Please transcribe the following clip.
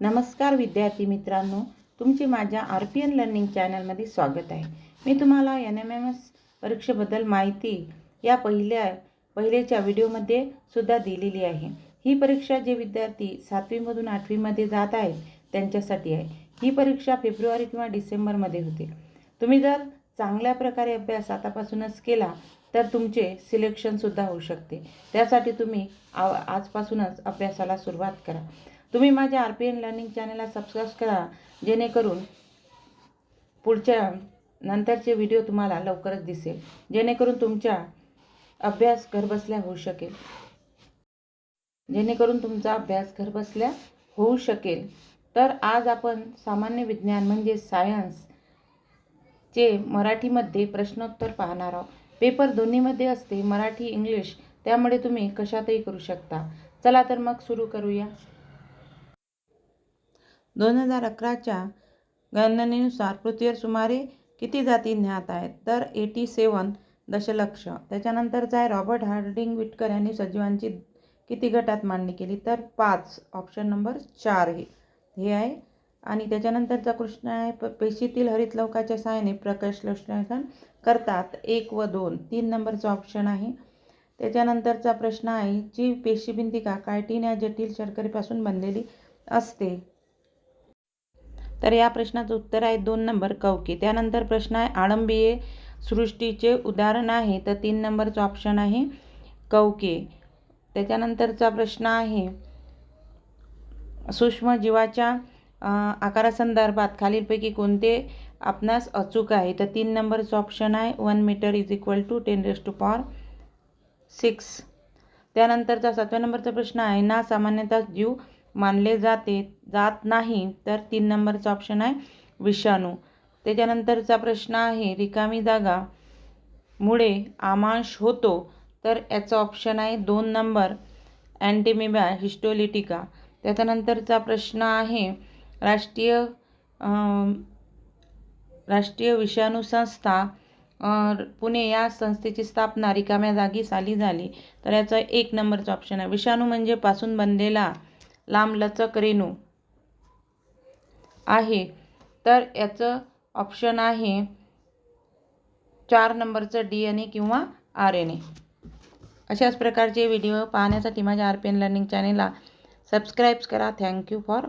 नमस्कार विद्यार्थी मित्रांनो, तुमचे माझ्या RPN लर्निंग चॅनलमध्ये स्वागत आहे। मी तुम्हाला NMMS परीक्षेबद्दल माहिती या पहिल्याच्या व्हिडिओमध्ये सुद्धा दिलेली आहे। ही परीक्षा जे विद्यार्थी 7वी मधून 8वी मध्ये जात आहेत त्यांच्यासाठी आहे। ही परीक्षा फेब्रुवारी किंवा डिसेंबरमध्ये होते। तुम्ही जर चांगल्या प्रकारे अभ्यास आतापासूनच केला तर तुमचे सिलेक्शन सुद्धा होऊ शकते। त्यासाठी तुम्ही आजपासूनच अभ्यासाला सुरुवात करा। तुम्ही माझ्या RPN लर्निंग चॅनलला सबस्क्राइब करा, जेणेकरून पुढच्या नंतरचे व्हिडिओ तुम्हाला लवकरच दिसेल, जेणेकरून तुमचा अभ्यास घरबसल्या होऊ शकेल। तर आज आपण सामान्य विज्ञान म्हणजे सायन्स चे मराठीमध्ये प्रश्नोत्तर पाहणार आहोत। पेपर दोन्हीमध्ये असते, मराठी इंग्लिश, त्यामुळे तुम्ही कशातही करू शकता। चला तर मग सुरू करूया। 2011च्या गणनेनुसार पृथ्वीवर सुमारे किती जाती ज्ञात आहेत? तर 87 दशलक्ष। त्याच्यानंतरचा आहे रॉबर्ट हार्डिंग विटकर यांनी सजीवांची किती गटात मांडणी केली? तर 5, ऑप्शन नंबर 4 हे आहे। आणि त्याच्यानंतरचा प्रश्न आहे पेशीतील हरितलवकाच्या सहाय्याने प्रकाशसंश्लेषण करतात 1 व 2, 3 नंबरचा ऑप्शन आहे। त्याच्यानंतरचा प्रश्न आहे जी पेशीभिंतिका कायटिन या जटिल शर्करेपासून बनलेली असते? तर या प्रश्नाचं उत्तर आहे 2 नंबर कवके। त्यानंतर प्रश्न आहे आळंबीय सृष्टीचे उदाहरण आहे? तर 3 नंबरचा ऑप्शन आहे कवके। त्याच्यानंतरचा प्रश्न आहे सूक्ष्मजीवाच्या आकारासंदर्भात खालीलपैकी कोणते आपणास अचूक आहे? तर 3 नंबरचा ऑप्शन आहे 1 मीटर = 10⁶. त्यानंतरचा 7व्या नंबरचा प्रश्न आहे ना सामान्यतः जीव मानले जात नाही? तर 3 नंबरचा ऑप्शन आहे विषाणू। त्याच्यानंतरचा प्रश्न आहे रिकामी जागा मुळे आमांश होतो? तर याचा ऑप्शन आहे 2 नंबर अँटीमिबा हिस्टोलिटिका। त्याच्यानंतरचा प्रश्न आहे राष्ट्रीय विषाणू संस्था पुणे या संस्थेची स्थापना रिकाम्या जागी साली झाली? तर याचा 1 नंबरचा ऑप्शन आहे विषाणू म्हणजे पासून बनलेला लांबलचक रेणू आहे। तर याचं ऑप्शन आहे 4 नंबरचं DNA किंवा RNA। अशाच प्रकारचे व्हिडिओ पाहण्यासाठी माझ्या RPN लर्निंग चॅनेलला सबस्क्राइब करा। Thank you for